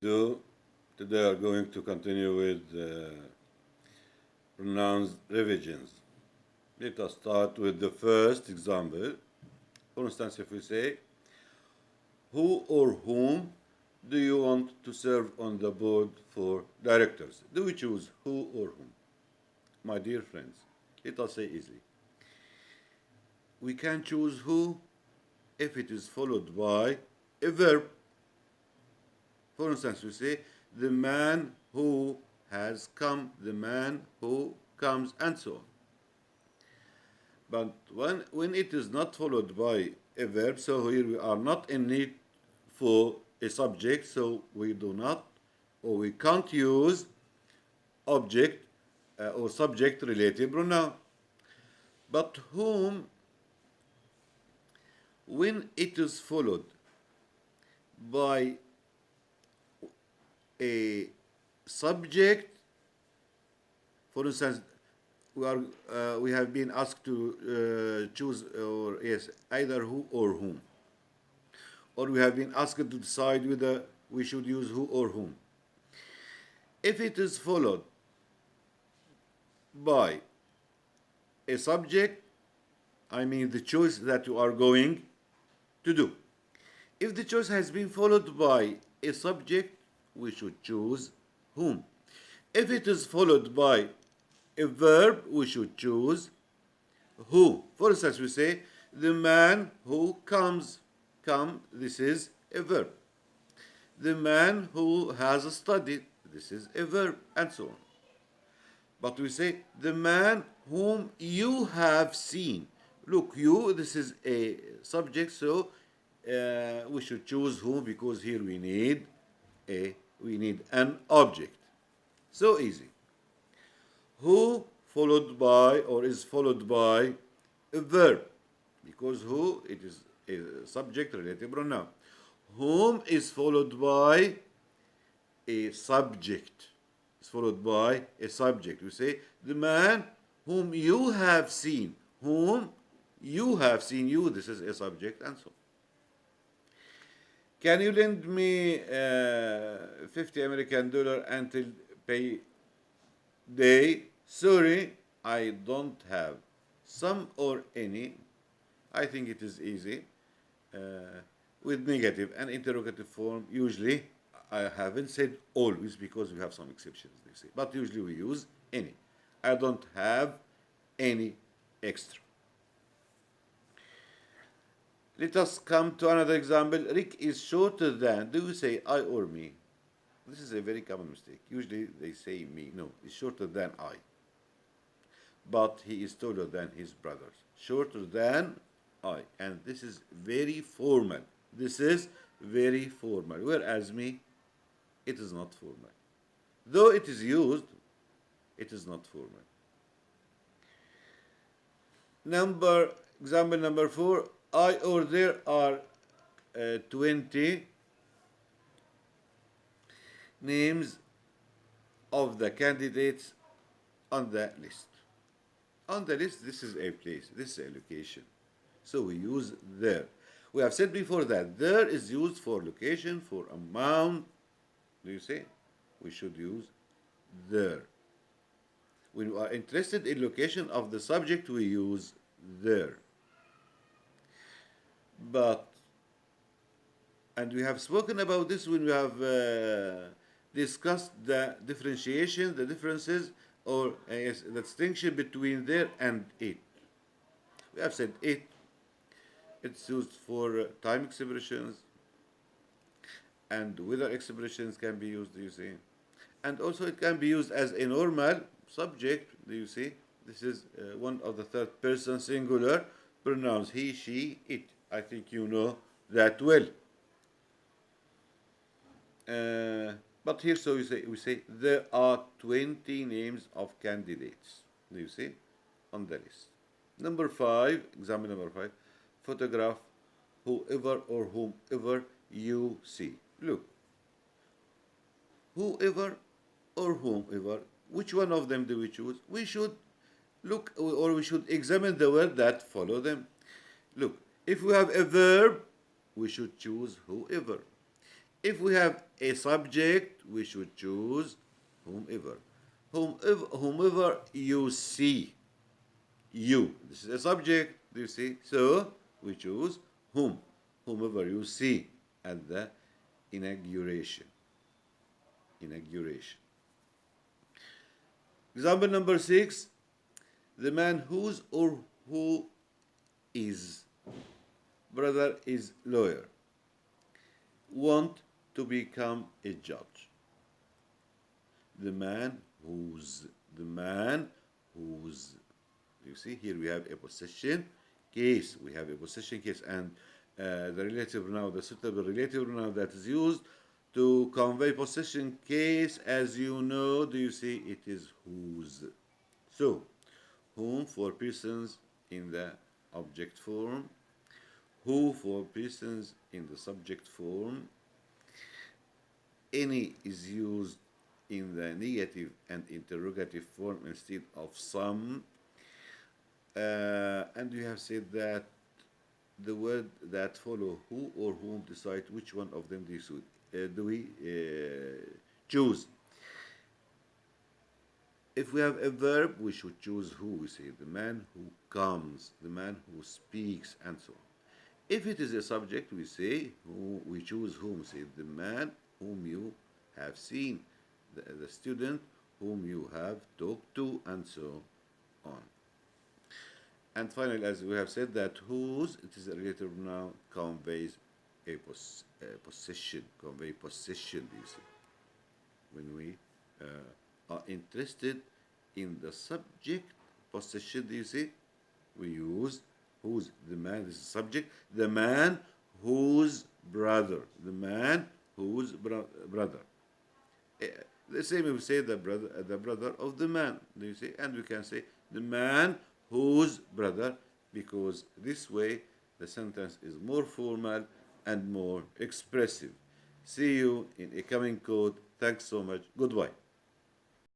do. Today we are going to continue with pronouns revisions. Let us start with the first example. For instance, if we say, who or whom do you want to serve on the board for directors? Do we choose who or whom? My dear friends, let us say easily. We can choose who if it is followed by a verb. For instance, we say, the man who has come, the man who comes, and so on. But when it is not followed by a verb, so here we are not in need for a subject, so we do not or we can't use object or subject related pronoun. But whom, when it is followed by a subject, for instance, we have been asked to choose or yes either who or whom, or we have been asked to decide whether we should use who or whom. If it is followed by a subject, I mean the choice that you are going to do. If the choice has been followed by a subject, we should choose whom. If it is followed by a verb, we should choose who. For instance, we say, the man who comes. Come, this is a verb. The man who has studied, this is a verb, and so on. But we say, the man whom you have seen. Look, you, this is a subject, so we should choose who because here we need an object. So easy. Who followed by or is followed by a verb, because who, it is a subject related pronoun. Whom is followed by a subject. Is followed by a subject. We say, the man whom you have seen. Whom you have seen, you, this is a subject, and so on. Can you lend me 50 American dollar until pay day? Sorry, I don't have. Some or any. I think it is easy. With negative and interrogative form, usually, I haven't said always because we have some exceptions, they say. But usually we use any. I don't have any extra. Let us come to another example. Rick is shorter than. Do you say I or me? This is a very common mistake. Usually they say me. No, he's shorter than I. But he is taller than his brothers. Shorter than I. And this is very formal. This is very formal. Whereas me, it is not formal. Though it is used, it is not formal. Example number 4. I or there are 20 names of the candidates on the list. On the list, this is a place, this is a location. So we use there. We have said before that there is used for location, for amount. Do you see? We should use there. When we are interested in location of the subject, we use there. And we have spoken about this when we have discussed the differentiation, the differences, or the distinction between there and it. We have said it's used for time expressions, and weather expressions can be used, do you see? And also it can be used as a normal subject, do you see? This is one of the third person singular pronouns, he, she, it. I think you know that well. But here, so we say there are 20 names of candidates. Do you see? On the list. Number 5, example number 5, photograph whoever or whomever you see. Look, whoever or whomever, which one of them do we choose? We should look, or we should examine the word that follow them. Look, if we have a verb, we should choose whoever. If we have a subject, we should choose whomever. Whomever you see. You. This is a subject, do you see? So we choose whom. Whomever you see at the inauguration. Inauguration. Example number 6. The man whose or who is brother is lawyer want to become a judge. The man whose you see here we have a possession case. We have a possession case, and the relative pronoun, the suitable relative pronoun that is used to convey possession case, as you know, do you see, it is whose. So whom for persons in the object form, who for persons in the subject form. Any is used in the negative and interrogative form instead of some. And we have said that the word that follow who or whom decide which one of them do we choose. If we have a verb, we should choose who. We say the man who comes, the man who speaks, and so on. If it is a subject, we say who. We choose whom. We say the man whom you have seen, the student whom you have talked to, and so on. And finally, as we have said, that whose, it is a relative pronoun, conveys a possession, convey possession, you see. When we are interested in the subject possession, you see, we use whose. The man is the subject. The man whose brother. The man whose brother. The same if we say the brother of the man, do you see? And we can say the man whose brother, because this way the sentence is more formal and more expressive. See you in a coming code. Thanks so much. Goodbye.